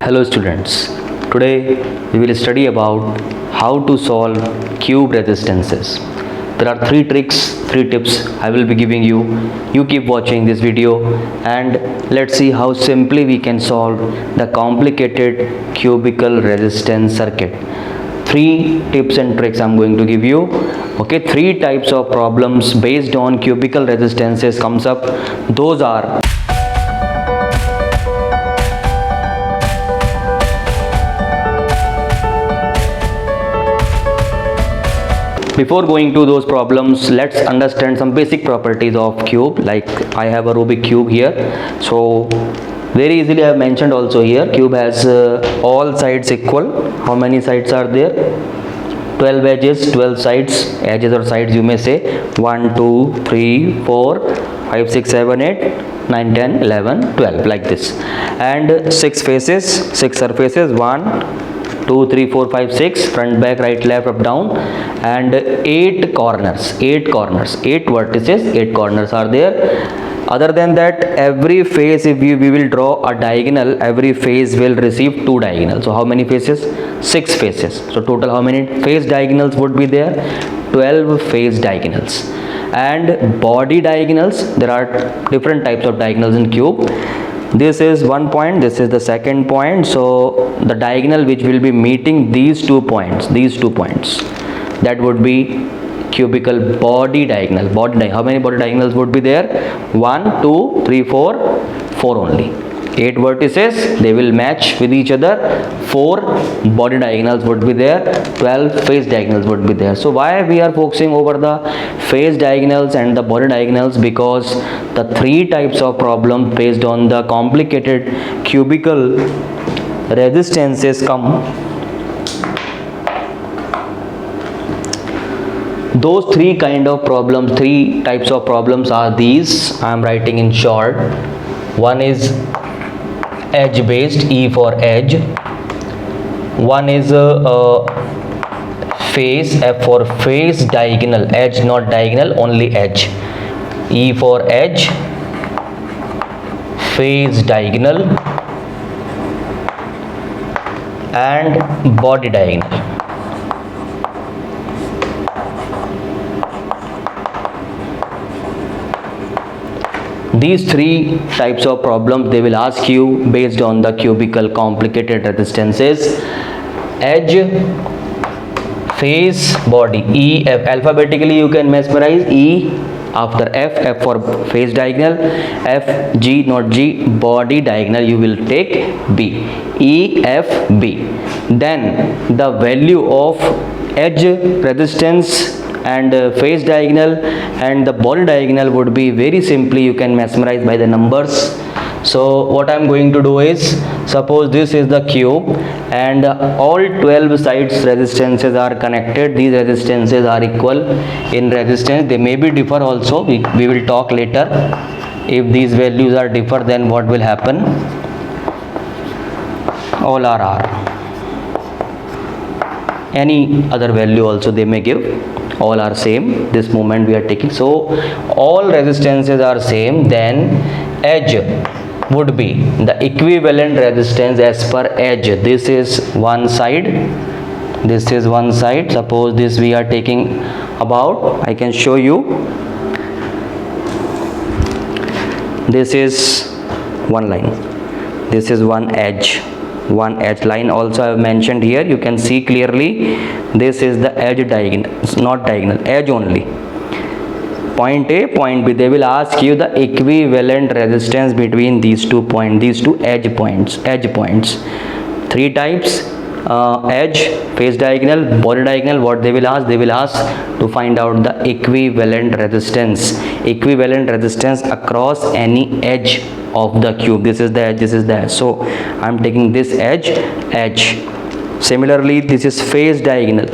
Hello students, today we will study about how to solve cube resistances. There are three tricks, three tips I will be giving you. You keep watching this video and let's see how simply we can solve the complicated cubical resistance circuit. Three tips and tricks I'm going to give you. Okay, three types of problems based on cubical resistances comes up. Those are Before going to those problems, let's understand some basic properties of cube. Like I have a Rubik cube here. So very easily I have mentioned also here, cube has all sides equal. How many sides are there? 12 edges, 12 sides, edges or sides you may say. 1, 2, 3, 4, 5, 6, 7, 8, 9, 10, 11, 12 like this. And 6 faces, 6 surfaces, 1, 2, 3, 4, 5, 6, front, back, right, left, up, down, and 8 corners, 8 vertices, 8 corners are there. Other than that, every face, if we will draw a diagonal, every face will receive 2 diagonals. So how many faces? 6 faces. So total how many face diagonals would be there? 12 face diagonals. And body diagonals, there are different types of diagonals in cube. This is one point, this is the second point. So the diagonal which will be meeting these 2 points, that would be cubical body diagonal. How many body diagonals would be there? 1, 2, 3, 4, 4 only. 8 vertices, they will match with each other. 4 body diagonals would be there. 12 face diagonals would be there. So why we are focusing over the face diagonals and the body diagonals? Because the three types of problem based on the complicated cubical resistances come. Those three types of problems are these. I am writing in short. One is edge based, E for edge. One is face, F for face diagonal, edge not diagonal, only edge. E for edge, face diagonal, and body diagonal. These three types of problems they will ask you based on the cubical complicated resistances. Edge, face, body, E, F. Alphabetically you can mesmerize E after F, F for face diagonal, F, G not G, body diagonal you will take B, E, F, B. Then the value of edge resistance and face diagonal and the body diagonal would be very simply you can mesmerize by the numbers. So what I am going to do is, suppose this is the cube and all 12 sides resistances are connected. These resistances are equal in resistance. They may be differ also. We will talk later. If these values are differ, then what will happen? All are R. Any other value also they may give. All are same. This moment we are taking. So all resistances are same. Then edge would be the equivalent resistance as per edge. This is one side. This is one side. Suppose this we are taking about. I can show you. This is one line. This is one edge. One edge line also I have mentioned here. You can see clearly this is the edge diagonal, not diagonal, edge only. Point A, point B. They will ask you the equivalent resistance between these 2 points, these two edge points. Three types: edge, face diagonal, body diagonal. What they will ask? They will ask to find out the equivalent resistance across any edge of the cube. This is the edge, this is the edge. So I am taking this edge. Similarly, this is face diagonal,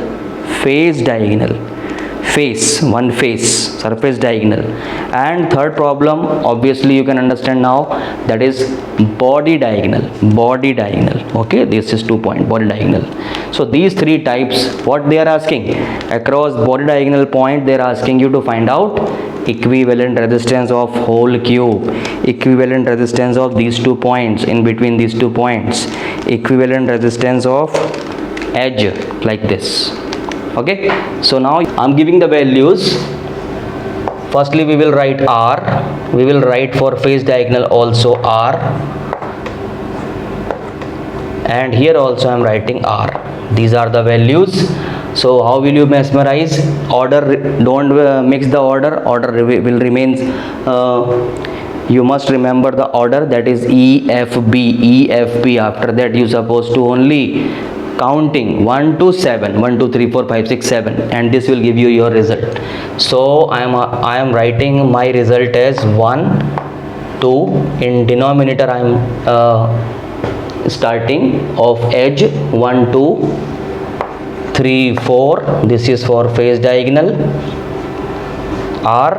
one face, surface diagonal. And third problem, obviously you can understand now, that is body diagonal. Okay, this is 2 point, body diagonal. So these three types, what they are asking, across body diagonal point they are asking you to find out equivalent resistance of whole cube, equivalent resistance of these 2 points, in between these 2 points, equivalent resistance of edge, like this. Okay, so now I'm giving the values. Firstly we will write R, we will write for phase diagonal also R, and here also I am writing R. These are the values. So how will you mesmerize? Order, don't mix the order, order will remain, you must remember the order, that is E F B, E F B. After that you supposed to only counting 1 to 7, 1 2 3 4 5 6 7, and this will give you your result. So I am writing my result as 1 2, in denominator I am starting of edge 1 2 3 4, this is for phase diagonal, R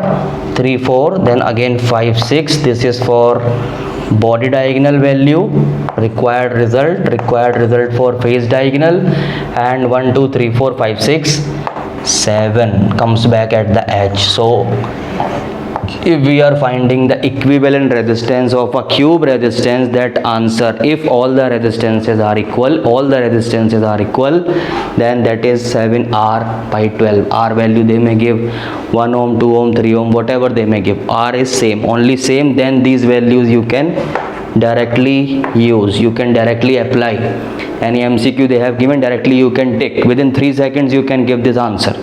3 4, then again 5 6, this is for body diagonal value, required result for phase diagonal, and 1 2 3 4 5 6 7 comes back at the edge. So if we are finding the equivalent resistance of a cube resistance, that answer, if all the resistances are equal, then that is 7R by 12. R value they may give 1 ohm, 2 ohm, 3 ohm, whatever they may give. R is same, only same, then these values you can directly use, you can directly apply. Any MCQ they have given, directly you can take, within 3 seconds you can give this answer.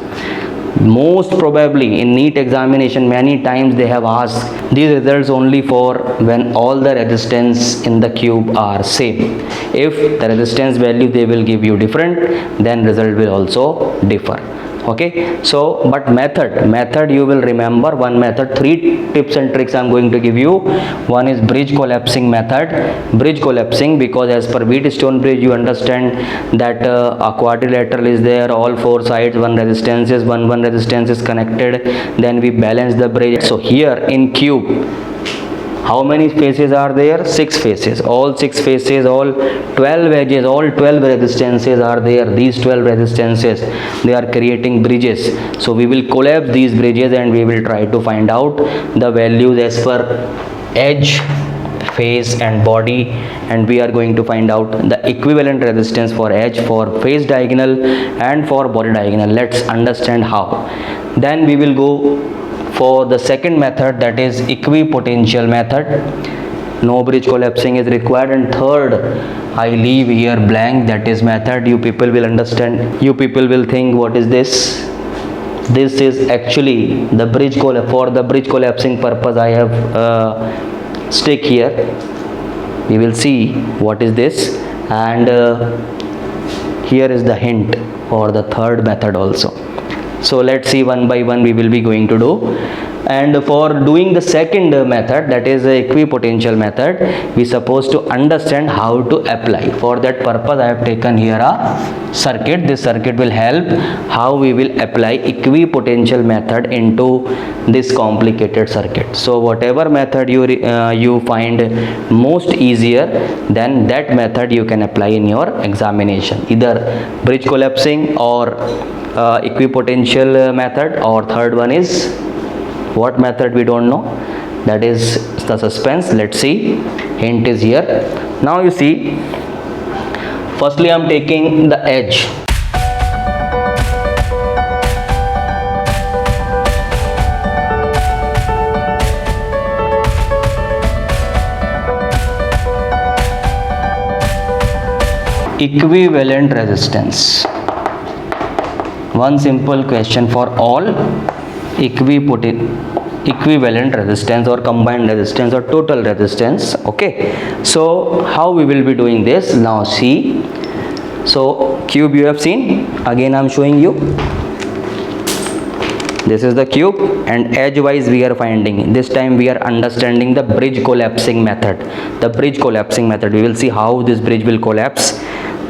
Most probably in NEET examination many times they have asked these results only for when all the resistance in the cube are same. If the resistance value they will give you different, then result will also differ. Okay, so but method you will remember one method. 3 tips and tricks I am going to give you. One is bridge collapsing method. Bridge collapsing, because as per Wheatstone bridge you understand that a quadrilateral is there, all 4 sides, one resistance is connected, then we balance the bridge. So here in cube, how many faces are there? 6 faces. All 6 faces, all 12 edges, all 12 resistances are there. These 12 resistances, they are creating bridges. So we will collapse these bridges and we will try to find out the values as per edge, face and body, and we are going to find out the equivalent resistance for edge, for phase diagonal and for body diagonal. Let's understand how. Then we will go for the second method, that is equipotential method. No bridge collapsing is required. And third, I leave here blank, that is method. You people will understand, you people will think what is this? This is actually the bridge collapse. For the bridge collapsing purpose I have stick here. We will see what is this, and here is the hint for the third method also. So let's see one by one we will be going to do. And for doing the second method, that is the equipotential method, we supposed to understand how to apply. For that purpose I have taken here a circuit. This circuit will help how we will apply equipotential method into this complicated circuit. So whatever method you find most easier, then that method you can apply in your examination, either bridge collapsing or equipotential method, or third one is what method we don't know, that is the suspense. Let's see, hint is here. Now you see, firstly I am taking the edge. Equivalent resistance. One simple question for all: equivalent resistance or combined resistance or total resistance. Okay, so how we will be doing this? Now see, so cube you have seen, again I am showing you. This is the cube, and edge wise we are finding. This time we are understanding the bridge collapsing method. The bridge collapsing method, we will see how this bridge will collapse.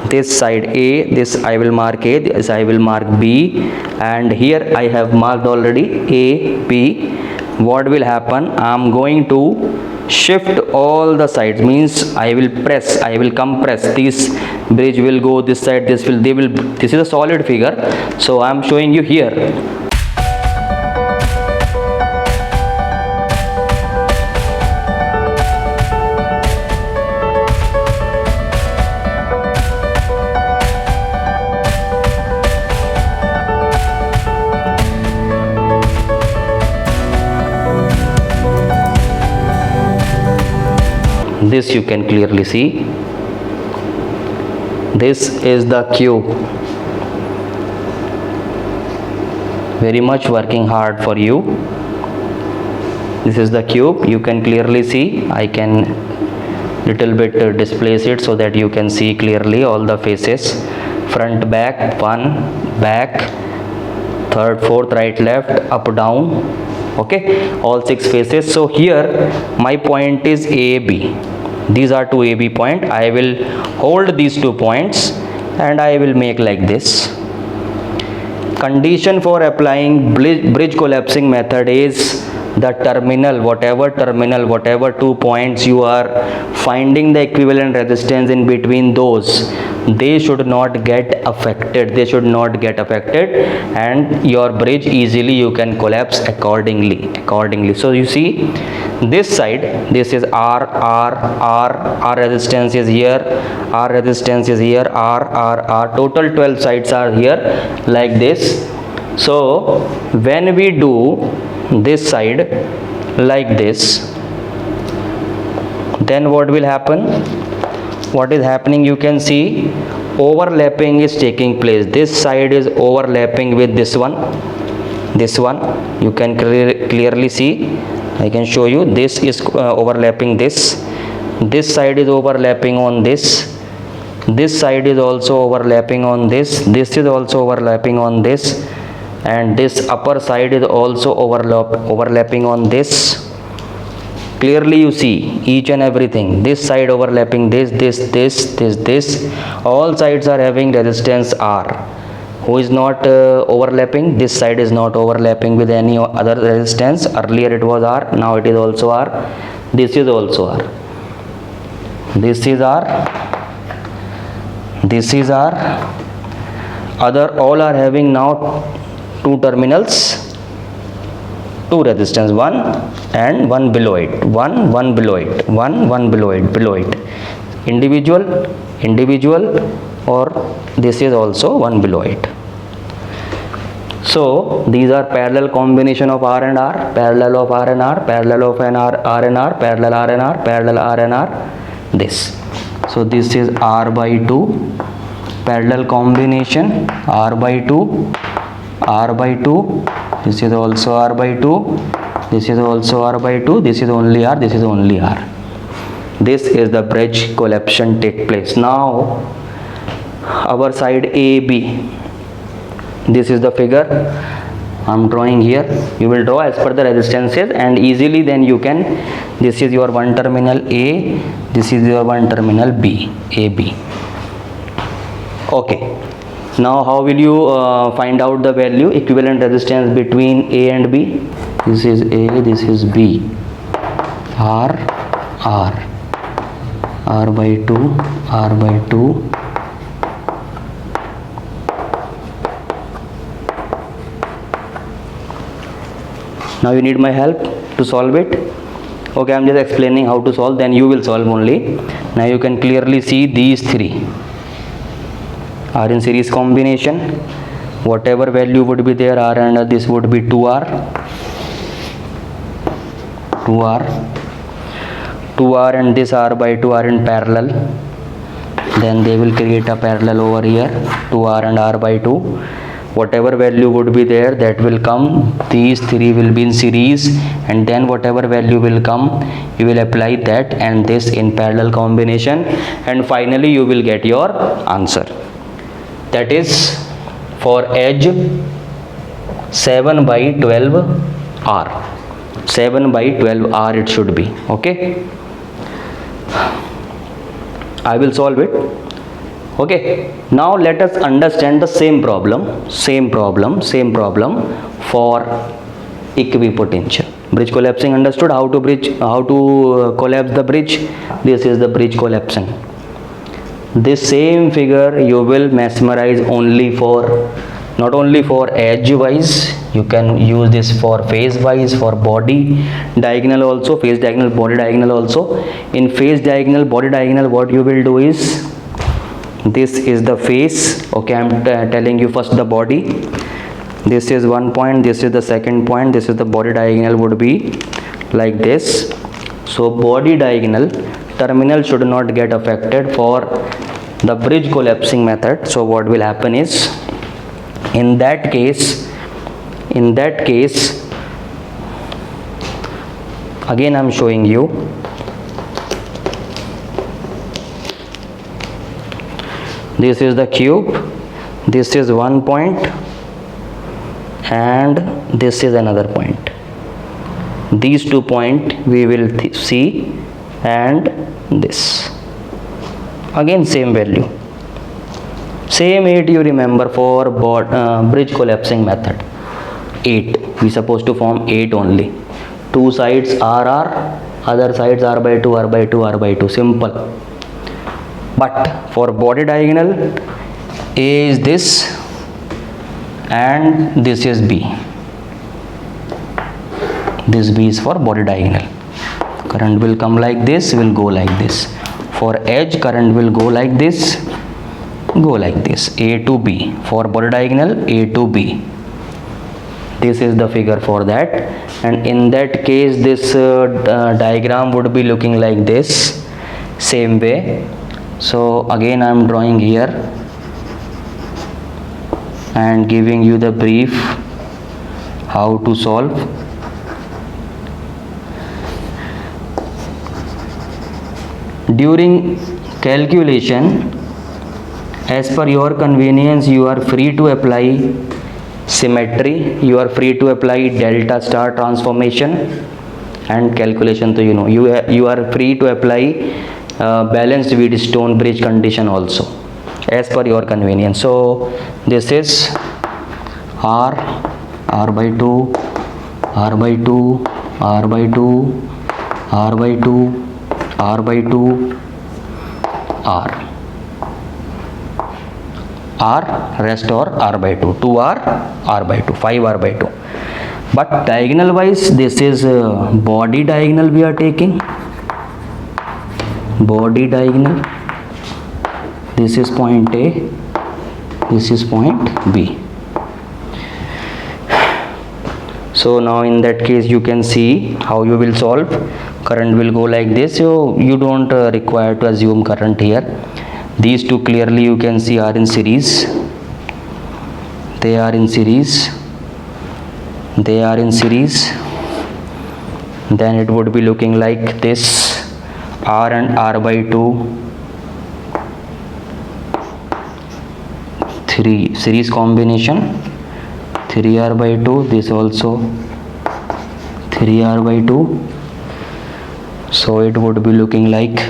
This side A, this I will mark A, this I will mark B, and here I have marked already A, B. What will happen? I am going to shift all the sides, means I will compress. This bridge will go this side, this is a solid figure, so I am showing you here. this you can clearly see. This is the cube. Very much working hard for you. This is the cube, you can clearly see. I can little bit displace it so that you can see clearly all the faces, front, back, one, back, third, fourth, right, left, up, down. Okay, all 6 faces. So here my point is AB. These are 2 AB point. I will hold these 2 points and I will make like this. Condition for applying bridge collapsing method is the terminal, whatever 2 points you are finding the equivalent resistance in between those, they should not get affected, and your bridge easily you can collapse accordingly. So you see, this side, this is R resistance is here, R resistance is here, R, total 12 sides are here like this. So when we do this side like this, then what will happen? What is happening, you can see overlapping is taking place. This side is overlapping with this one, you can clearly see. I can show you, this is overlapping this side is overlapping on this side is also overlapping on this is also overlapping on this, and this upper side is also overlapping on this. Clearly you see each and everything, this side overlapping this, all sides are having resistance R. Who is not overlapping? This side is not overlapping with any other resistance. Earlier it was R, now it is also R. This is also R, this is R, this is R. Other all are having now 2 terminals, 2 resistance, one and one below it, one below it, one below it, individual, or this is also one below it. So these are parallel combination of R and R, parallel of R and R, parallel of an R and R, parallel R and R, parallel R and R, this. So this is R by 2, parallel combination, R by 2, this is also R by 2, this is also R by 2, this is only R, this is only R. This is the bridge collapsion take place. Now our side AB, this is the figure I am drawing here. You will draw as per the resistances, and easily then you can, this is your one terminal A, this is your one terminal B, AB. Okay, now how will you find out the value, equivalent resistance between A and B? This is A, this is B, R by 2, R by 2, now you need my help to solve it. Okay, I am just explaining how to solve, then you will solve only. Now you can clearly see these 3 are in series combination. Whatever value would be there, R and this would be 2R, and this R by 2 are in parallel. Then they will create a parallel over here, 2R and R by 2. Whatever value would be there, that will come, these 3 will be in series, and then whatever value will come, you will apply that and this in parallel combination, and finally you will get your answer. That is for edge 7 by 12 R, 7 by 12 R it should be. Okay, I will solve it. Okay, now let us understand the same problem for equipotential. Bridge collapsing understood, how to collapse the bridge. This is the bridge collapsing. This same figure you will mesmerize only for, not only for edge wise, you can use this for phase wise, for body diagonal also, phase diagonal, body diagonal also. In phase diagonal, body diagonal, what you will do is, this is the phase. Okay, I am telling you first the body. This is one point, this is the second point, this is the body diagonal would be like this. So body diagonal, terminal should not get affected for the bridge collapsing method. So what will happen is, in that case again I'm showing you, this is the cube, this is one point and this is another point. These 2 points we will see, and this again same value, same 8 you remember for bridge collapsing method. 8 we supposed to form 8 only. 2 sides r, other sides r by 2, r by 2, r by 2, simple. But for body diagonal, A is this and this is B. This B is for body diagonal. Current will come like this, will go like this. For edge, current will go like this, go like this. A to B. For body diagonal, A to B. This is the figure for that. And in that case, this diagram would be looking like this, same way. So again I am drawing here and giving you the brief how to solve. During calculation, as per your convenience, you are free to apply symmetry, you are free to apply delta star transformation and calculation. So you are free to apply balanced Wheatstone bridge condition also, as per your convenience. So this is r by 2, r by 2, r by 2, r by 2, r by 2, r rest or r by 2, 2r, r by 2, 5r by 2. But diagonal wise, this is body diagonal we are taking. Body diagonal, this is point A, this is point B. So now in that case you can see how you will solve. Current will go like this, so you don't require to assume current here. These two clearly you can see are in series, they are in series, they are in series. Then it would be looking like this, r and r by 2, 3 series combination, 3r by 2, this also 3r by 2. So it would be looking like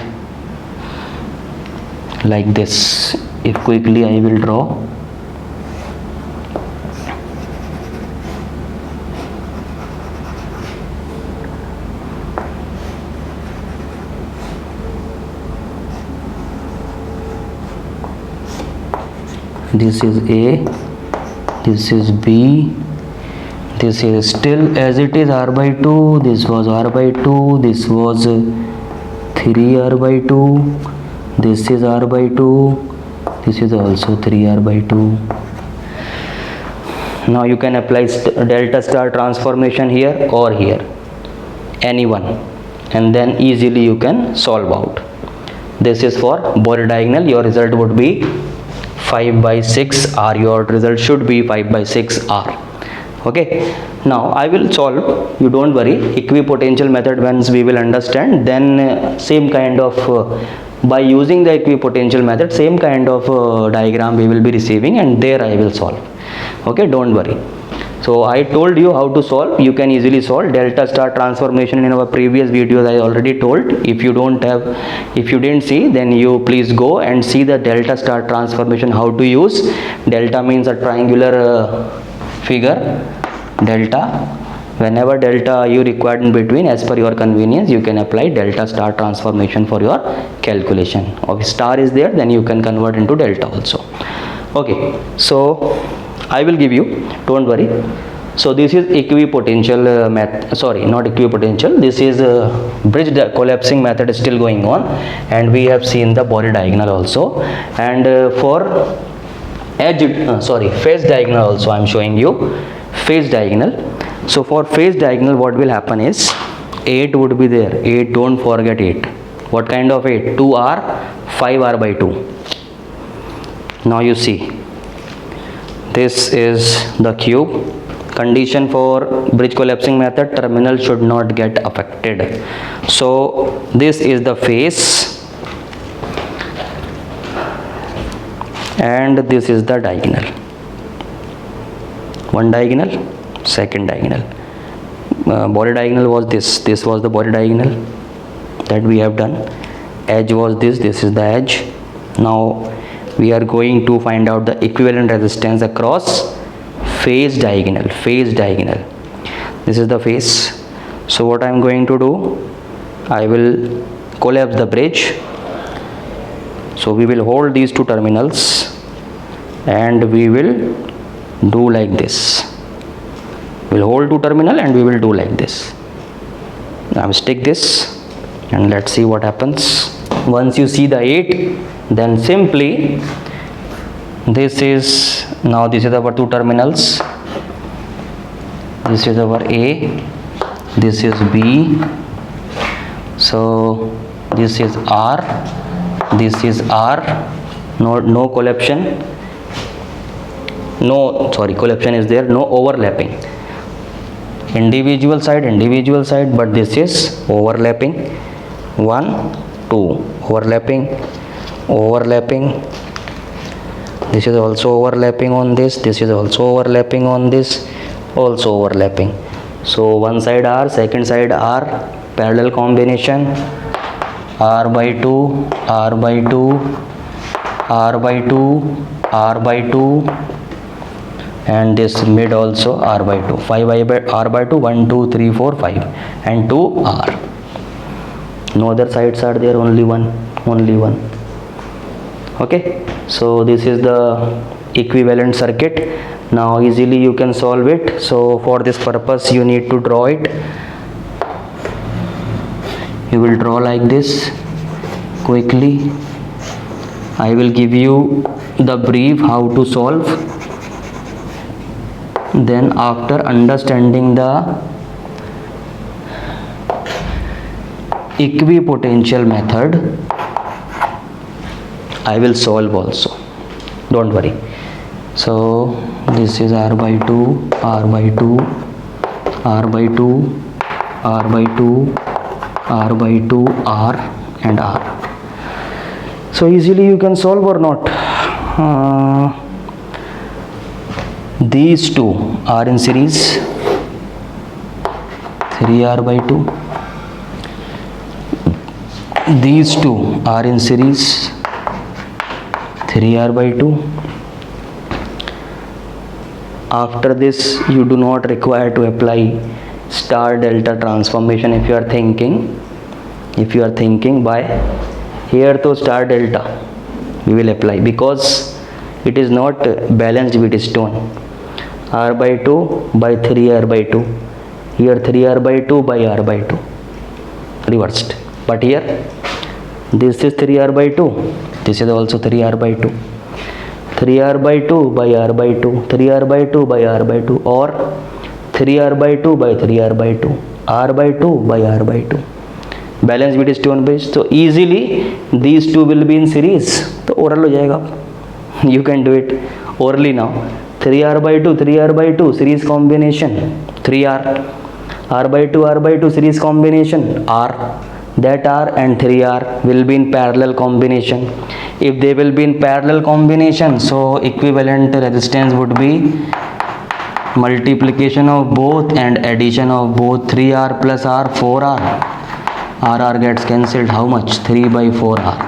this. If quickly I will draw. This is A, this is B, this is still as it is r by 2, this was r by 2, this was 3r by 2, this is r by 2, this is also 3r by 2. Now you can apply delta star transformation here or here, any one, and then easily you can solve out. This is for body diagonal, your result would be 5 by 6 r, your result should be 5 by 6 r. Okay, now I will solve, you don't worry. Equipotential method, once we will understand, then same kind of by using the equipotential method, same kind of diagram we will be receiving, and there I will solve. Okay, don't worry. So I told you how to solve. You can easily solve delta star transformation in our previous videos. I already told. If you didn't see, then you please go and see the delta star transformation, how to use. Delta means a triangular figure, delta. Whenever delta you required in between, as per your convenience, you can apply delta star transformation for your calculation. If star is there, then you can convert into delta also. Okay, so I will give you, don't worry. So this is equipotential not equipotential, this is bridge collapsing method is still going on, and we have seen the body diagonal also, and for phase diagonal also I am showing you phase diagonal. So for phase diagonal, what will happen is 8 would be there, 8, don't forget 8, What kind of 8? 2r, 5r by 2. Now you see, this is the cube. Condition for bridge collapsing method, terminal should not get affected. So this is the face and this is the diagonal. One diagonal, second diagonal. Body diagonal was this was the body diagonal that we have done. Edge was this is the edge. Now we are going to find out the equivalent resistance across face diagonal. This is the face. So what I am going to do, I will collapse the bridge. So we will hold these two terminals and we will do like this. We'll hold two terminal and we will do like this. Now stick this and let's see what happens. Once you see the 8, then simply this is our two terminals. This is our A, this is B. So this is R, this is R. No collapsion. Collapsion is there, no overlapping. Individual side, but this is overlapping. 1, 2, overlapping. This is also overlapping on this is also overlapping on this, also overlapping. So one side R, second side R, parallel combination, R by 2, R by 2, R by 2, R by 2, and this mid also R by 2, 5 R by 2, 1, 2, 3, 4, 5, and 2 R. No other sides are there, only one. Okay, so this is the equivalent circuit. Now easily you can solve it. So for this purpose you need to draw it. You will draw like this quickly. I will give you the brief how to solve. Then after understanding the equipotential method, I will solve also, don't worry. So this is R by 2, R by 2, R by 2, R by 2, R by 2, R and R. So easily you can solve or not. These two are in series, 3R by 2. These two are in series, 3R by 2. After this you do not require to apply star delta transformation if you are thinking by here to star delta we will apply, because it is not balanced with stone. R by 2 by 3R by 2, here 3R by 2 by R by 2, reversed. But here this is 3R by 2, this is also 3R by 2, 3R by 2 by R by 2, 3R by 2 by R by 2, or 3R by 2 by 3R by 2, R by 2 by R by 2. Balance with stone base. So easily these two will be in series. So oral ho jayega. You can do it orally now. 3R by 2, 3R by 2 series combination, 3R, R by 2 series combination, R. That R and 3R will be in parallel combination. If they will be in parallel combination, so equivalent resistance would be multiplication of both and addition of both. 3R plus R, 4R. RR gets cancelled. How much? 3 by 4R.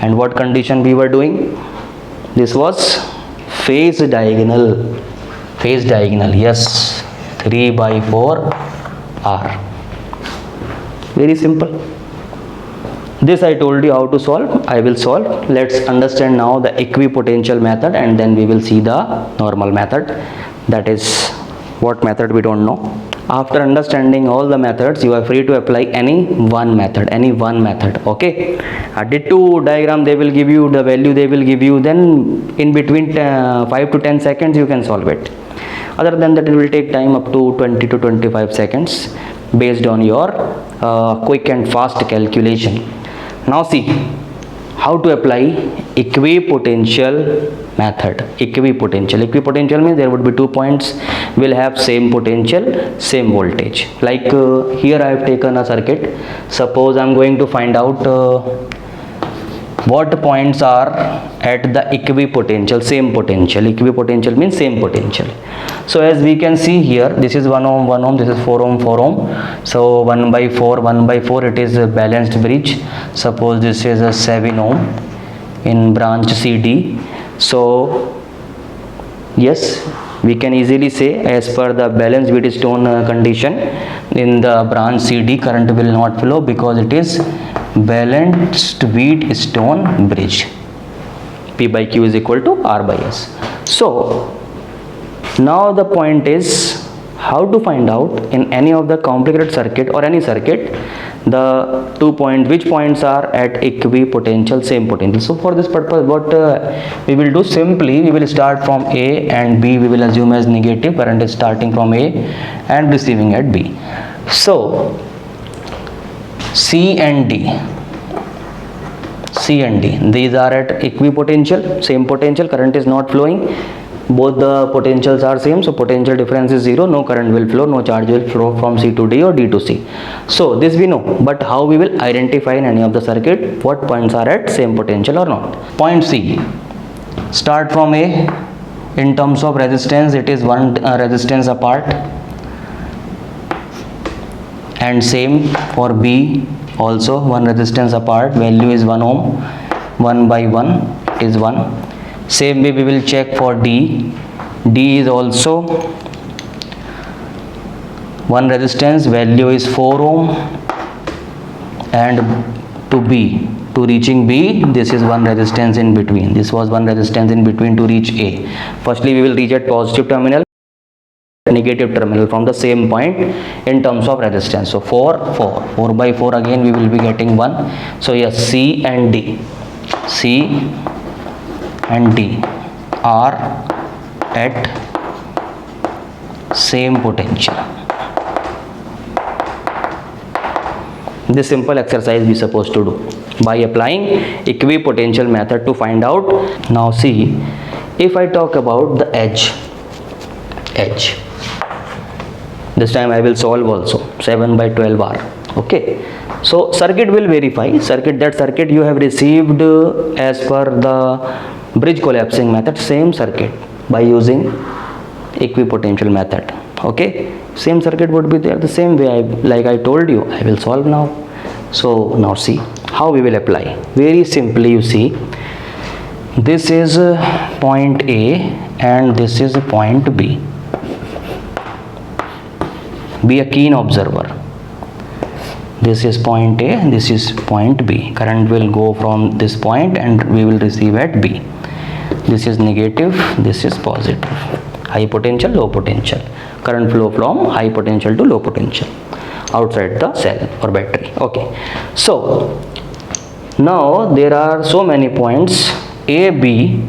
And what condition we were doing? This was phase diagonal. Yes, 3 by 4R. Very simple. This I told you how to solve. I will solve. Let's understand now the equipotential method, and then we will see the normal method. That is what method we don't know. After understanding all the methods, you are free to apply any one method. Okay, did two diagram, they will give you the value, they will give you, then in between 5 to 10 seconds you can solve it. Other than that, it will take time up to 20 to 25 seconds based on your quick and fast calculation. Now see how to apply equipotential method. Equipotential means there would be 2 points will have same potential, same voltage. Like here I have taken a circuit. Suppose I am going to find out what points are at the equipotential, same potential. Equipotential means same potential. So as we can see here, this is 1 ohm, 1 ohm, this is 4 ohm, 4 ohm. So 1 by 4, 1 by 4, it is a balanced bridge. Suppose this is a 7 ohm in branch CD. So yes, we can easily say as per the balanced Wheatstone condition, in the branch CD current will not flow because it is balanced Wheatstone bridge. P by Q is equal to R by S. So now the point is how to find out in any of the complicated circuit or any circuit the 2 points, which points are at equipotential, same potential. So for this purpose what we will do, simply we will start from A and B. We will assume as negative, current is starting from A and receiving at B. So C and D, these are at equipotential, same potential, current is not flowing, both the potentials are same, so potential difference is 0, no current will flow, no charge will flow from C to D or D to C. So this we know, but how we will identify in any of the circuit what points are at same potential or not. Point C, start from A. In terms of resistance, it is one resistance apart, and same for B also, one resistance apart, value is 1 ohm, 1 by 1 is 1. Same way we will check for D. D is also one resistance, value is 4 ohm, and to B, to reaching B, this is one resistance in between. This was one resistance in between to reach A. Firstly we will reach at positive terminal, negative terminal from the same point in terms of resistance. So 4 by 4, again we will be getting 1. So yes, C and D are at same potential. This simple exercise we supposed to do by applying equipotential method to find out. Now see, if I talk about the edge, this time I will solve also 7 by 12 R. Okay, so circuit will verify, that circuit you have received as per the bridge collapsing method, same circuit by using equipotential method. Okay, same circuit would be there the same way, like I told you, I will solve now. So now see how we will apply. Very simply, you see, this is point A and this is point B. Be a keen observer. This is point A and this is point B. Current will go from this point and we will receive at B. This is negative, this is positive. High potential, low potential. Current flow from high potential to low potential outside the cell or battery. Okay, so now there are so many points A, B.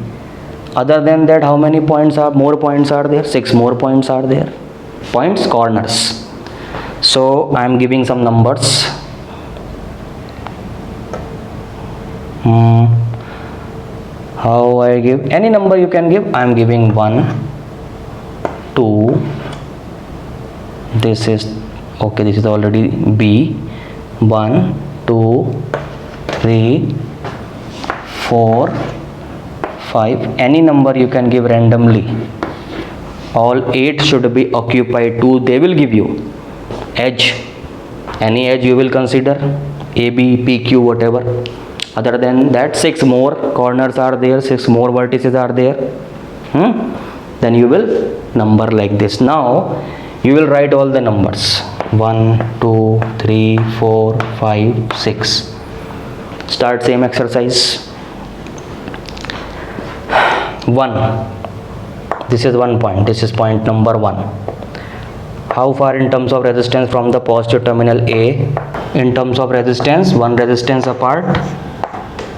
Other than that, how many points are, more points are there? 6 more points are there. Points, corners. So I am giving some numbers. How I give? Any number you can give. I am giving 1, 2. This is okay. This is already B. 1, 2, 3, 4, 5. Any number you can give randomly. All 8 should be occupied. 2 they will give you. Edge, any edge you will consider, A, B, P, Q, whatever. Other than that, 6 more corners are there, 6 more vertices are there. Then you will number like this. Now you will write all the numbers 1, 2, 3, 4, 5, 6. Start same exercise. 1, this is 1 point, this is point number 1. How far in terms of resistance from the positive terminal A? In terms of resistance, one resistance apart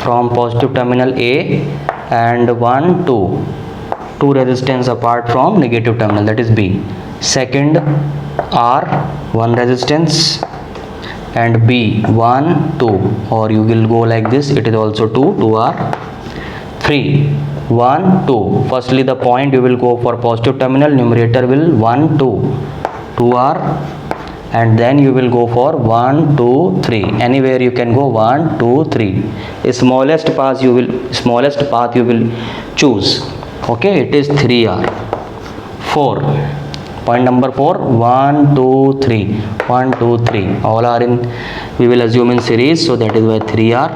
from positive terminal A, and 1, 2 resistance apart from negative terminal, that is B. Second R, one resistance, and B 1 2, or you will go like this, it is also 2, 2R 3 1 2. Firstly the point you will go for positive terminal, numerator will 1 2 2R, and then you will go for 1 2 3, anywhere you can go 1 2 3, smallest path you will choose. Okay, it is 3R 4. Point number 4, 1 2 3 1 2 3, all are in, we will assume in series, so that is why 3R.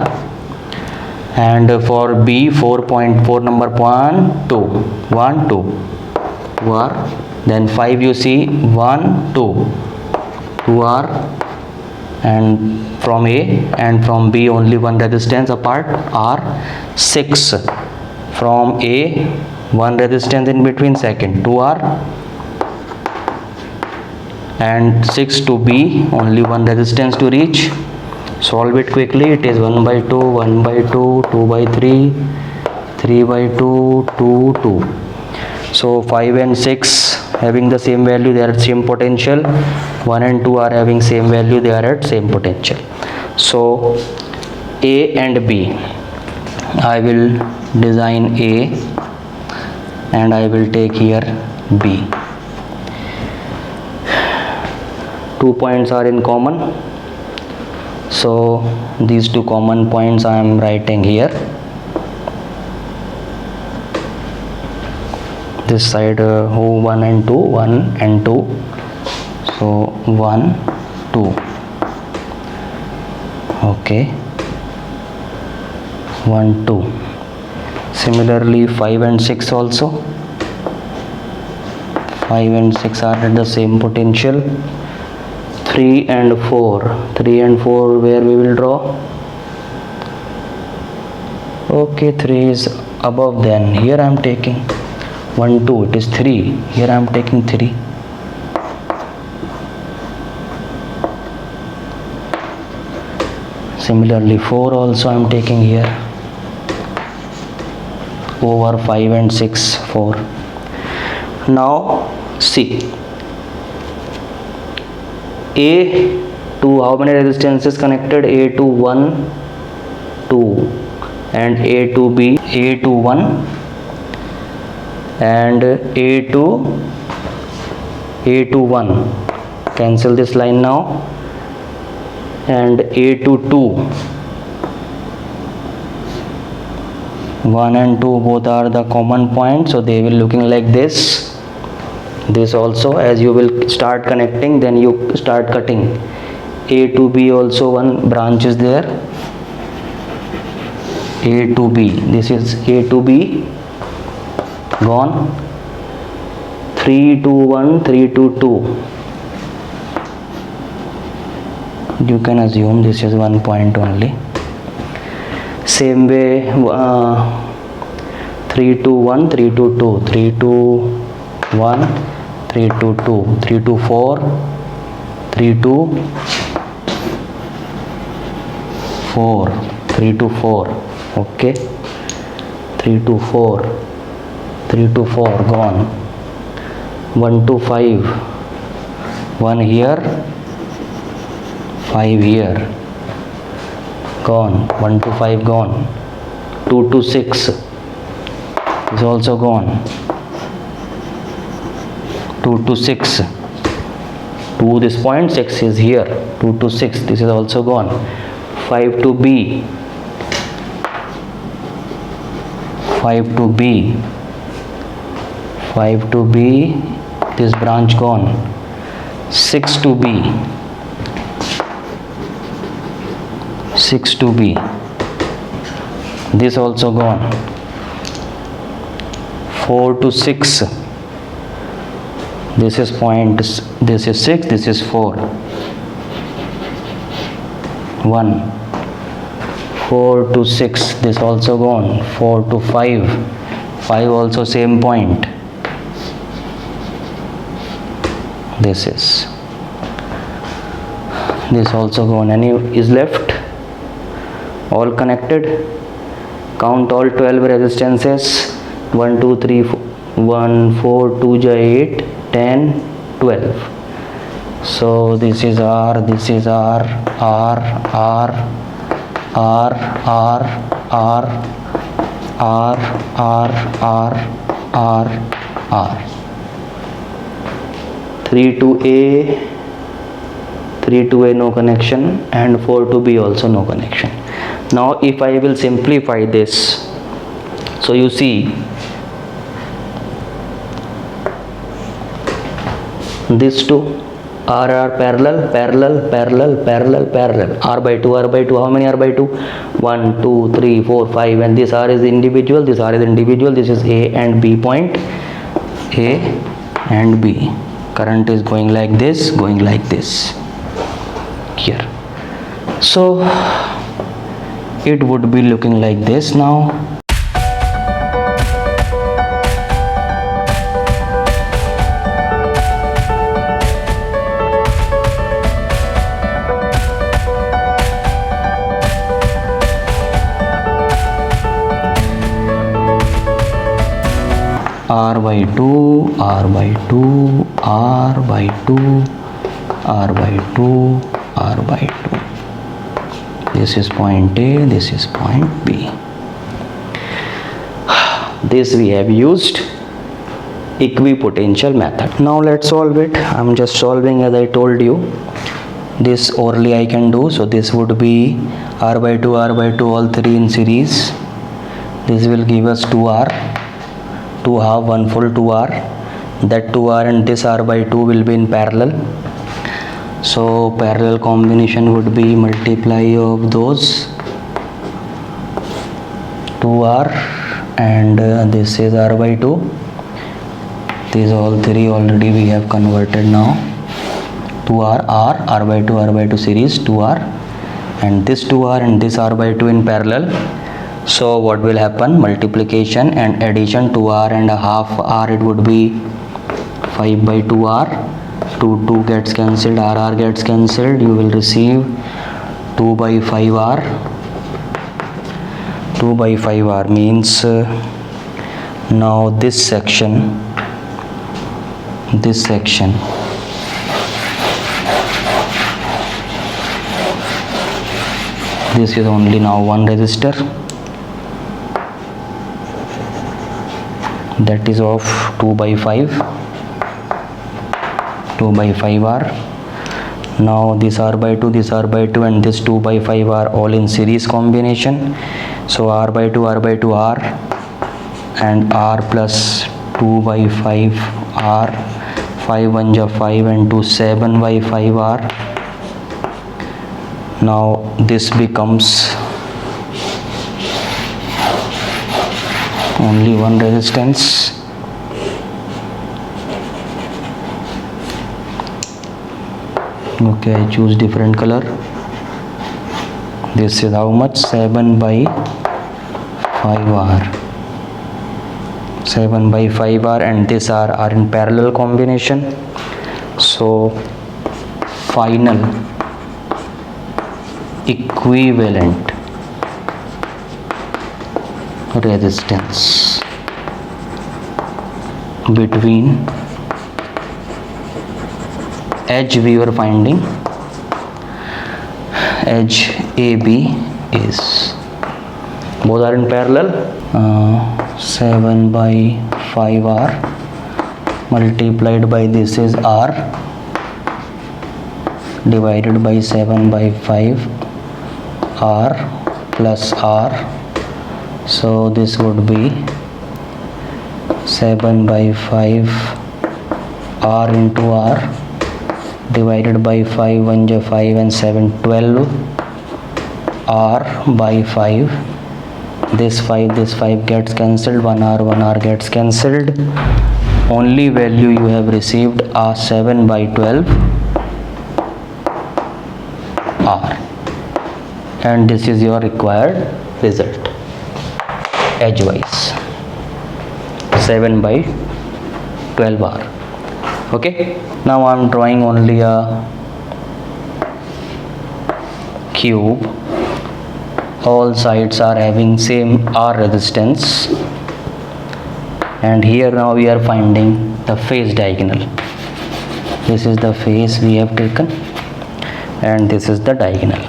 And for B 4.4 number 1 2 1 2 2R, then 5 you see 1 2 2R, and from A and from B only one resistance apart, R 6, from A one resistance in between, second 2R, and 6 to B only one resistance to reach. Solve it quickly, it is 1 by 2 1 by 2 2 by 3 3 by 2 2 2. So 5 and 6 having the same value, they are at same potential. 1 and 2 are having same value, they are at same potential. So A and B, I will design A and I will take here B. 2 points are in common, so these 2 common points I am writing here. This side 1 and 2 1 and 2, so 1 2. Okay, 1 2. Similarly 5 and 6 also, 5 and 6 are at the same potential. 3 and 4, 3 and 4 where we will draw. Okay, 3 is above, then here I am taking 1 2, it is 3, here I am taking 3. Similarly 4 also I am taking here, over 5 and 6 4. Now see, A to how many resistances connected? A to 1 2, and A to B, A to 1 and A to 1, cancel this line now, and A to 2, 1 and 2 both are the common point, so they will looking like this. This also, as you will start connecting, then you start cutting. A to B also one branch is there, A to B, this is A to B, gone. 3 to 1 3 to 2, you can assume this is 1 point only. Same way 3 to 1 3 to 2, 3 to 1 3 to 2, 3 to 4 3 to 4, 3 to 4. Okay, 3 to 4 3 to 4 gone. 1 to 5, 1 here 5 here, gone. 1 to 5 gone. 2 to 6 is also gone. 2 to 6, 2 this point, 6 is here. 2 to 6, this is also gone. 5 to B, 5 to B, 5 to B, this branch gone. 6 to B, 6 to B, this also gone. 4 to 6, this is point, this is 6, this is 4, 1. 4 to 6, this also gone. 4 to 5, 5 also same point, this also gone. Any is left? All connected. Count all 12 resistances. 1 2 3 1 4 2 8 10 12. So this is R, this is R, R, R, R, R, R, R, R, R, R, R. 3 to A, 3 to A no connection, and 4 to B also no connection. Now if I will simplify this, so you see these two R parallel, parallel, parallel, parallel, parallel. R by 2, R by 2. How many R by 2? 1, 2, 3, 4, 5. And this R is individual, this R is individual. This is A and B point. A and B. Current is going like this, going like this. Here. So it would be looking like this now. R by 2, R by 2, R by 2, R by 2, R by 2. This is point A, this is point B. This we have used equipotential method. Now let's solve it. I'm just solving as I told you. This orally I can do. So this would be R by 2, R by 2, all three in series. This will give us 2R. 2 half, 1 full, 2R. That 2R and this R by 2 will be in parallel. So parallel combination would be multiply of those 2R and this is R by 2. These all three already we have converted now. 2R, R by 2, R by 2 series, 2R, and this 2R and this R by 2 in parallel. So what will happen? Multiplication and addition, 2R and a half R, it would be 5 by 2R. 2 gets cancelled, R gets cancelled. You will receive 2 by 5R. 2 by 5R means now this section, this is only now one resistor, that is of 2 by 5, 2 by 5R. Now this R by 2, this R by 2 and this 2 by 5 are all in series combination. So R by 2, R by 2 R and R plus 2 by 5 R, 5 1 ja 5 and 2 7 by 5 R. Now this becomes only one resistance. Okay, I choose different color. This is how much? 7 by 5R. 7 by 5R and this R are in parallel combination. So final equivalent resistance between edge we were finding, edge AB is, both are in parallel, 7 by 5R multiplied by this is R divided by 7 by 5 R plus R. So this would be 7 by 5 R into R divided by 5 1 ja 5 and 7 12 R by 5. This 5 gets cancelled, 1R gets cancelled. Only value you have received are 7 by 12 R, and this is your required result edgewise, 7 by 12 R. Okay, now I am drawing only a cube. All sides are having same R resistance, and here now we are finding the phase diagonal. This is the face we have taken, and this is the diagonal.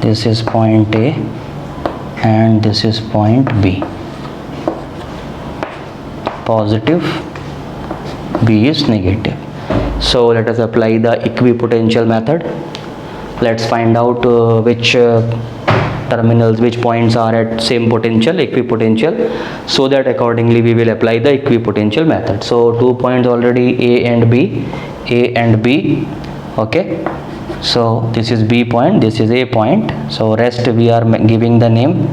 This is point A and this is point B. Positive, B is negative. So let us apply the equipotential method. Let's find out which terminals, which points are at same potential, equipotential, so that accordingly we will apply the equipotential method. So 2 points already, A and B, A and B. Okay, so this is B point, this is A point. So rest we are giving the name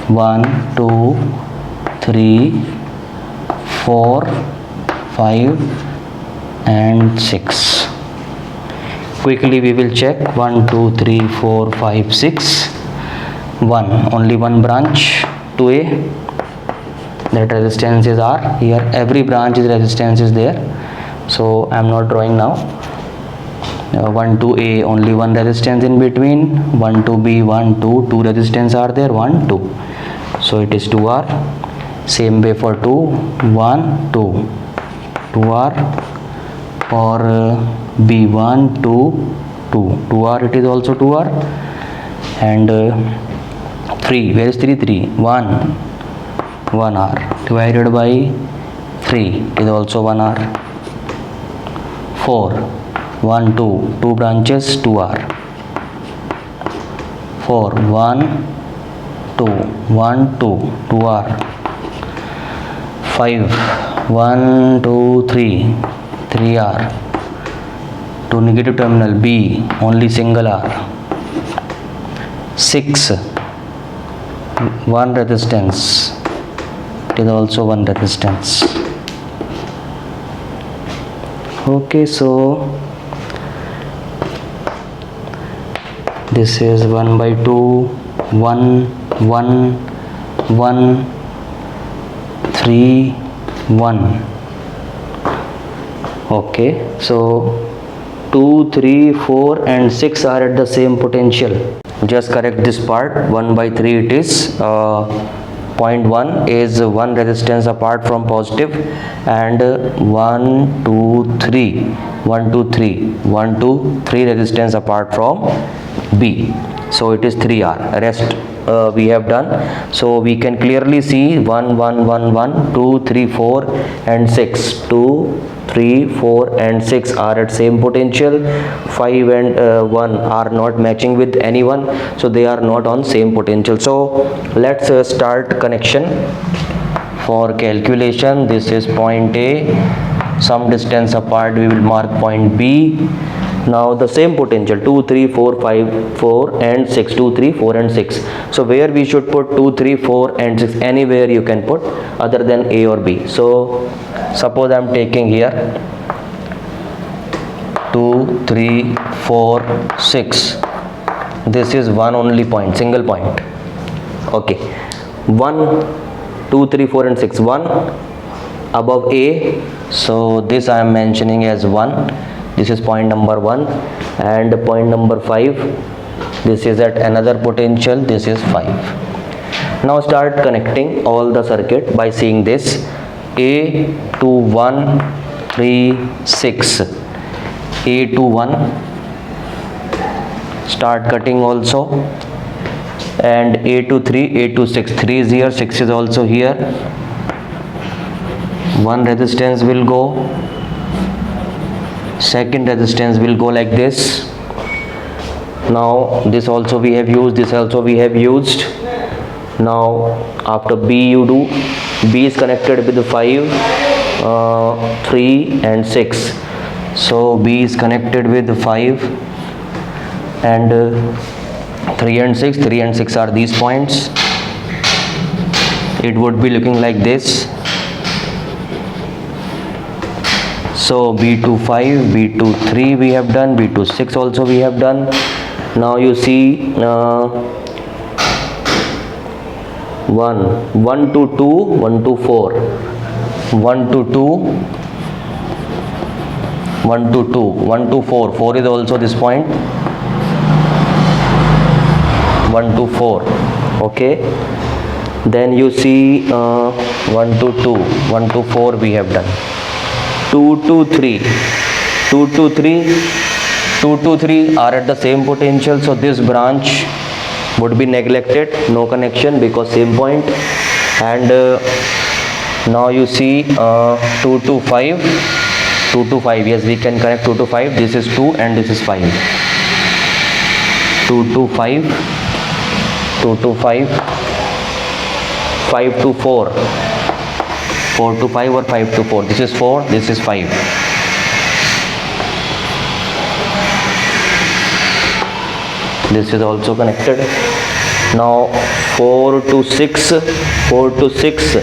1, 2, 3, 4, 5 and 6. Quickly we will check. 1, 2, 3, 4, 5, 6. 1, only one branch to A, that resistance is R. Here every branch is resistance is there, so I am not drawing now. 1 to A, only one resistance in between. 1 to B, 1, 2, two resistance are there, 1, 2, so it is 2R. Same way for 2, 1, 2, 2R. For B1, 2, 2, 2R, it is also 2R. And 3, where is 3? 3, 1, 1R divided by 3 is also 1R. 4, 1, 2, two branches, 2R. 4, 1, 2, 1, 2, 2R. 5, 1, 2, 3, 3R. To negative terminal B, only single R. 6, one resistance, it is also one resistance. Okay, so this is 1 by 2, 1, 1, 1, 3, 1. Okay, so 2, 3, 4 and 6 are at the same potential. Just correct this part. 1 by 3 it is. Point 1 is one resistance apart from positive, and 1, 2, 3, 1, 2, 3, 1, 2, 3 resistance apart from B. So it is 3R. Rest we have done. So we can clearly see 1, 1, 1, 1, 2, 3, 4 and 6. 2, 3, 4 and 6 are at same potential. 5 and 1 are not matching with anyone, so they are not on same potential. So let's start connection. For calculation, this is point A, some distance apart we will mark point B. Now the same potential 2, 3, 4, 5, 4 and 6, 2, 3, 4 and 6. So where we should put 2, 3, 4 and 6? Anywhere you can put other than A or B. So suppose I am taking here 2, 3, 4, 6. This is one only point, single point. Okay, 1, 2, 3, 4 and 6. 1 above A, so this I am mentioning as 1. This is point number 1, and point number 5, this is at another potential, this is 5. Now start connecting all the circuit by seeing this. A to 1, 3, 6. A to 1. Start cutting also. And A to 3, A to 6. 3 is here, 6 is also here. One resistance will go. Second resistance will go like this. Now this also we have used, this also we have used. Now after B you do. B is connected with 5, 3 and 6. So B is connected with 5 and 3 and 6. 3 and 6 are these points. It would be looking like this. So B to 5, B to 3 we have done, B to 6 also we have done. Now you see 1 to 2, 1 to 4, 1 to 2, 1 to 2, 1 to 4, 4 is also this point, 1 to 4. Okay, then you see 1 to 2, 1 to 4 we have done. 2 to 3, 2 to 3, 2 to 3 are at the same potential, so this branch would be neglected, no connection because same point. And now you see 2 to 5, 2 to 5, yes, we can connect 2 to 5, this is 2 and this is 5, 2 to 5, 2 to 5, 5 to 4, 4 to 5 or 5 to 4, this is 4, this is 5. This is also connected. Now 4 to 6, 4 to 6,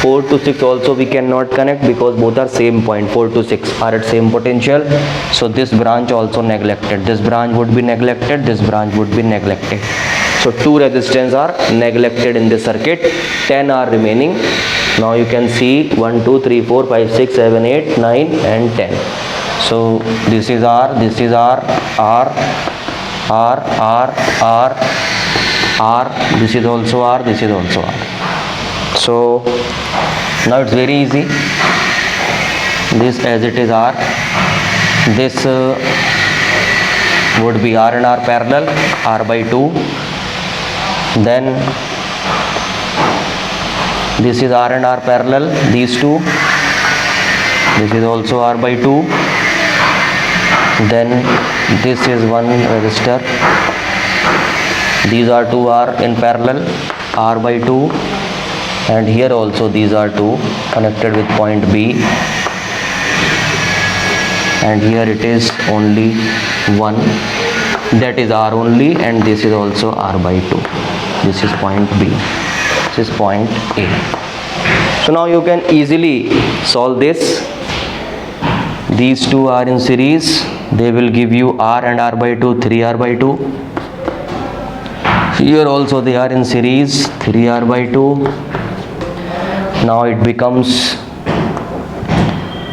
4 to 6 also we cannot connect because both are same point, 4 to 6 are at same potential, so this branch also neglected, this branch would be neglected, this branch would be neglected. So 2 resistance are neglected in this circuit, 10 are remaining. Now you can see 1 2 3 4 5 6 7 8 9 and 10. So this is R, this is R, this is also R, this is also R. So now it's very easy, this as it is R, this would be R and R parallel, R by 2, then this is R and R parallel, these two, this is also R by 2, then this is one resistor, these are two are in parallel, R by 2, and here also these are two connected with point B, and here it is only one, that is R only, and this is also R by 2, this is point B, this is point A. So now you can easily solve this. These two are in series, they will give you R and R by 2, 3R by 2. Here also they are in series, 3R by 2. Now it becomes,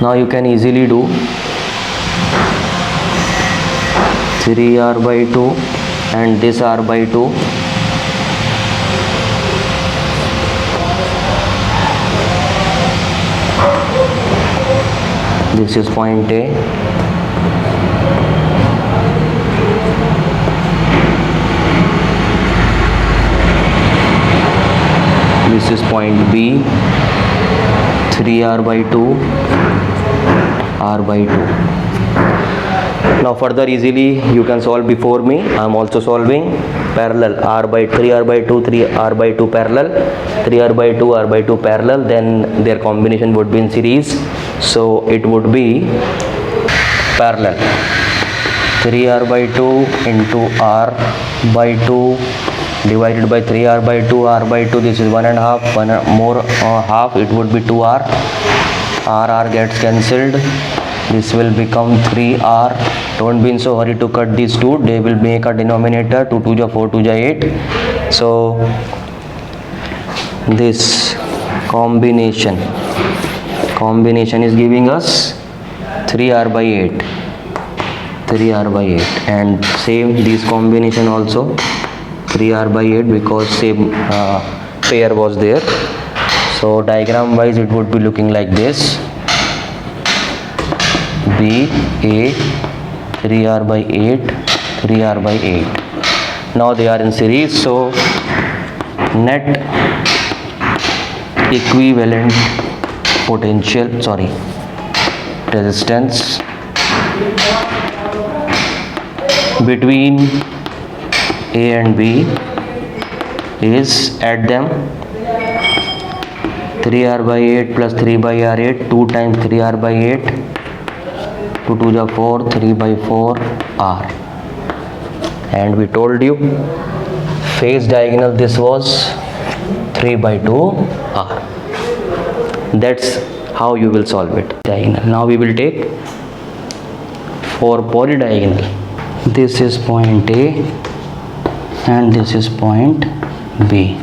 now you can easily do 3R by 2 and this R by 2. This is point A. This is point B, 3R by 2, R by 2. Now further easily you can solve before me. I am also solving parallel, R by 3R by 2, 3R by 2 parallel, 3R by 2, R by 2 parallel, then their combination would be in series. So it would be parallel, 3R by 2 into R by 2 divided by 3R by 2, R by 2, this is 1.5, 1 more half, it would be 2R, R gets cancelled, this will become 3R. Don't be in so hurry to cut these two, they will make a denominator, 2 2 4, 2 8. So this combination is giving us 3R by 8, 3R by 8, and same this combination also 3R by 8 because same pair was there. So diagram wise it would be looking like this, B, A, 3R by 8, 3R by 8. Now they are in series, so net equivalent potential, resistance between A and B is, add them, 3R by 8 plus 3 by R8, 2 times 3R by 8, 2 2 4, 3 by 4 R. And we told you phase diagonal this was 3 by 2 R. That's how you will solve it, diagonal. Now we will take for polydiagonal. This is point A and this is point B.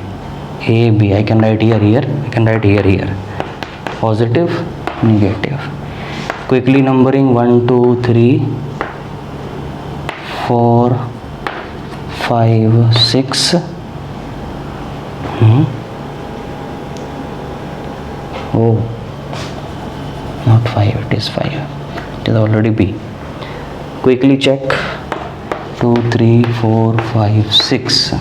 A, B, I can write here, I can write here. Positive, negative. Quickly numbering 1, 2, 3, 4, 5, 6. Oh, not 5, it is 5, it is already B. Quickly check. 2 3 4 5 6.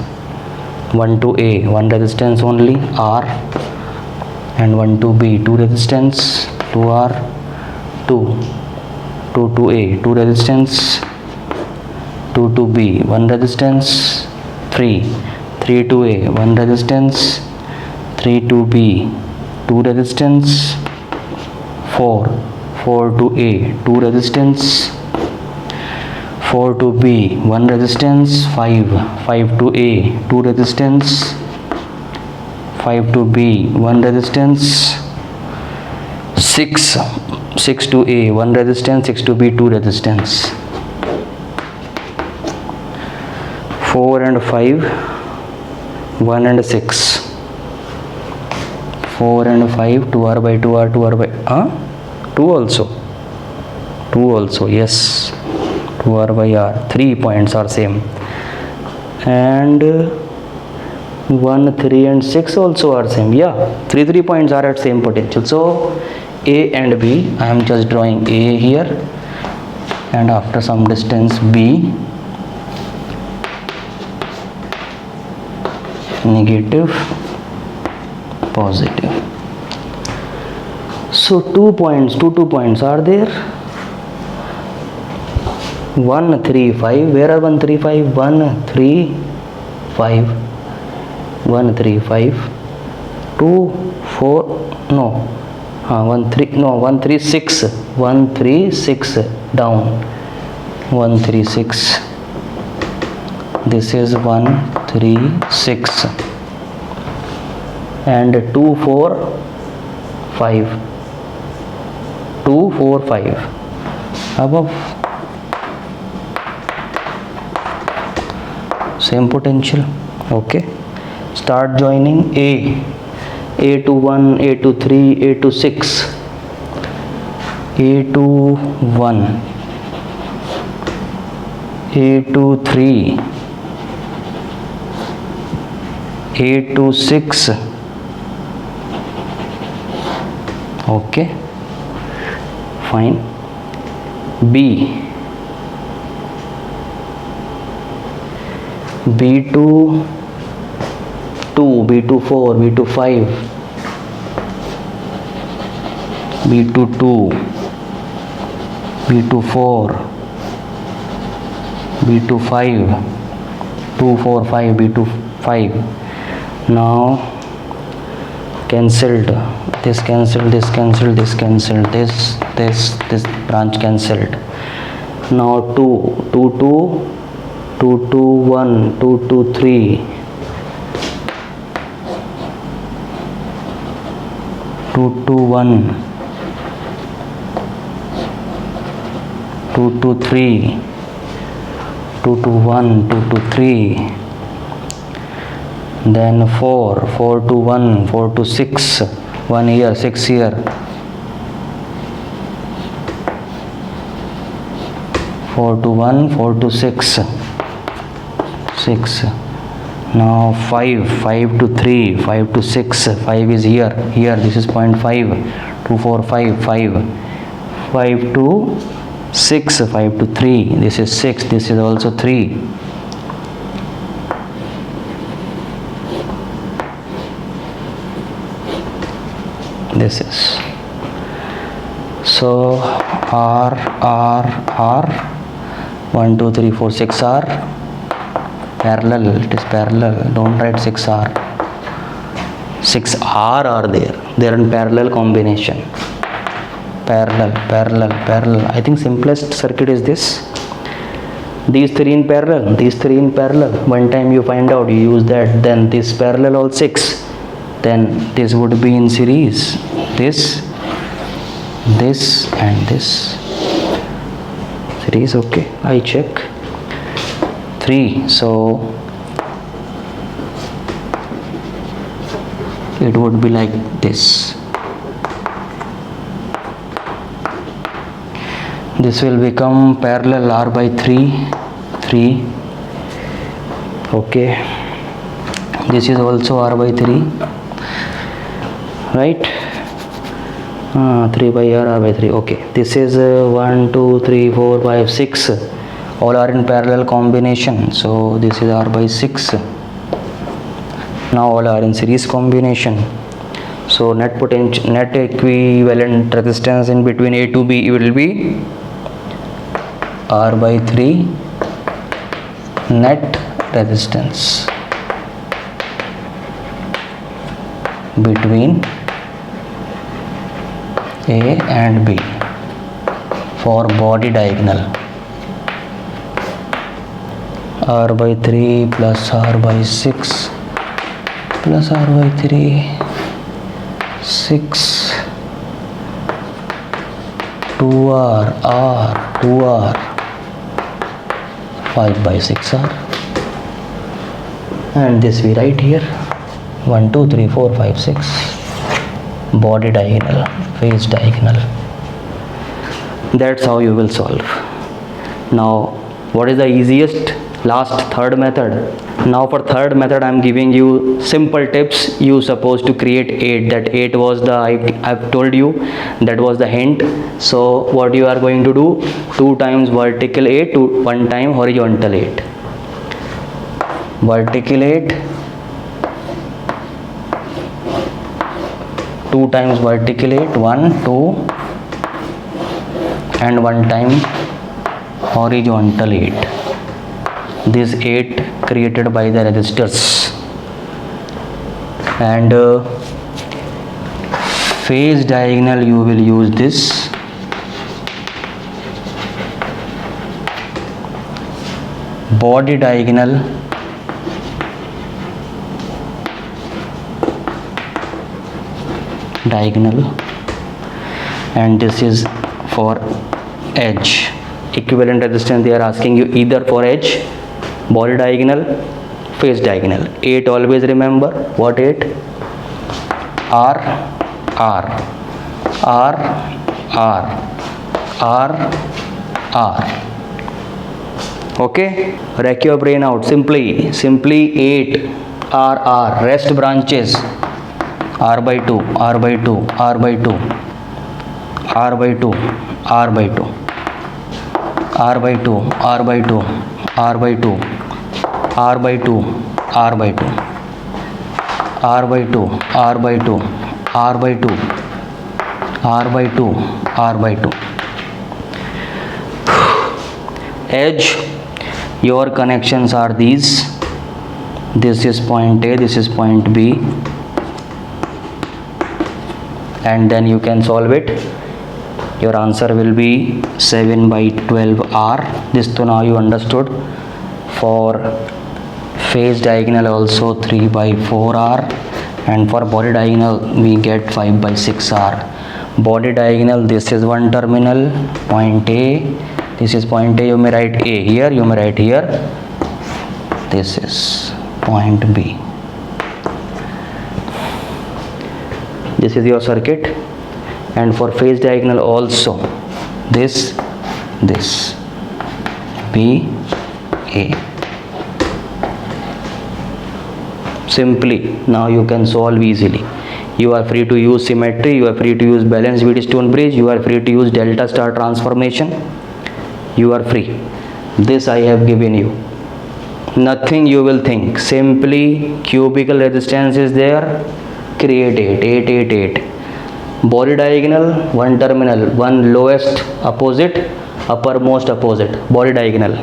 1 to A, 1 resistance only, R, and 1 to B, 2 resistance, 2R, 2 to A, 2 resistance, 2 to B, 1 resistance, 3 to A, 1 resistance, 3 to B, 2 resistance, 4 to A, 2 resistance, 4 to B, 1 resistance, 5 to A, 2 resistance, 5 to B, 1 resistance, 6 to A, 1 resistance, 6 to B, 2 resistance, 4 and 5, 1 and 6, 4 and 5, 2R by 2R, 2R by 2 also, yes, 2R by R, 3 points are same, and 1, 3 and 6 also are same. Yeah, 3 points are at same potential. So A and B, I am just drawing A here, and after some distance B, negative, positive. So 2 points are there. 1 3 5, where are 1 3 5? 1 3 5, 1 3 5, 2 4, no, 1 3, no, 1 3 6, 1 3 6 down, 1 3 6, this is 1 3 6, and 2 4 5, 2 4 5, above, same potential. Okay, start joining A to 1, A to 3, A to 6, A to 1, A to 3, A to 6. Okay, fine. B to 2, B to 4, B to 5, B to 2, B to 4, B to 5, 2 4 5, B to 5. Now cancelled, this cancelled, this cancelled, this cancelled, this branch cancelled. Now 2 2 2 2 1, 2 2 3, 2 2 1, 2 2 3, 2 2 1, 2 2 3, then 4 to 1, 4 to 6, 1 here, 6 here, 4 to 1, 4 to 6, 6. Now 5 to 3, 5 to 6, 5 is here, this is 0.5, 2 4 5, 5 to 6, 5 to 3, this is 6, this is also 3. This is, so R 1 2 3 4 6 are parallel, it is parallel, don't write 6R, 6R are there, they are in parallel combination, parallel. I think simplest circuit is this, these three in parallel, one time you find out, you use that, then this parallel all 6, then this would be in series, this and this series. Okay, I check 3, so it would be like this, this will become parallel R by 3, okay, this is also R by 3, right? 3 by r by 3. Okay, this is 1 2 3 4 5 6, all are in parallel combination, so this is r by 6. Now all are in series combination, so net equivalent resistance in between A to B will be r by 3 net resistance between A and B for body diagonal, r by 3 plus r by 6 plus r by 3 6 2r 5 by 6r, and this we write here 1 2 3 4 5 6 body diagonal, phase diagonal. That's how you will solve. Now what is the easiest? Third method. Now for third method I am giving you simple tips. You supposed to create 8. That 8 was the I've told you, that was the hint. So what you are going to do, 2 times vertical 8 to 1 time horizontal 8. Vertical 8, 2 times vertical 8, 1 2 and 1 time horizontal 8. This 8 created by the resistors, and phase diagonal you will use this. Body diagonal and this is for edge. Equivalent resistance they are asking you either for edge, body diagonal, phase diagonal. 8 always remember. What 8? R R R R R R. Okay, rack your brain out. Simply 8 R R. Rest branches r by 2 R by 2 R by 2 R by 2 R by 2 R by 2 R by 2 R by 2 R by 2 R by 2 R by 2 R by 2 R by 2 R by 2 R by 2. Edge, your connections are these. This is point A, this is point B, and then you can solve it. Your answer will be 7 by 12 R. This to now you understood. For phase diagonal also 3 by 4 R, and for body diagonal we get 5 by 6 R. Body diagonal, this is one terminal, point A, this is point A, you may write A here, you may write here, this is point B. This is your circuit. And for phase diagonal also this B A. Simply now you can solve easily. You are free to use symmetry, you are free to use balanced Wheatstone bridge, you are free to use delta star transformation. You are free. This I have given you. Nothing you will think. Simply cubical resistance is there. Create 8. Body diagonal, one terminal, one lowest opposite, uppermost opposite, body diagonal.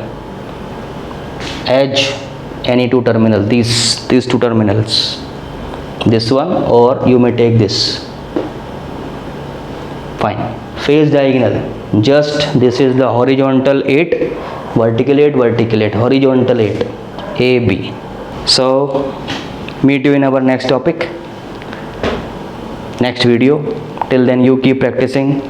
Edge, any two terminals, these two terminals, this one, or you may take this. Fine. Phase diagonal, just this is the horizontal 8, vertical 8, horizontal 8, AB. So meet you in our next topic, next video. Till then you keep practicing.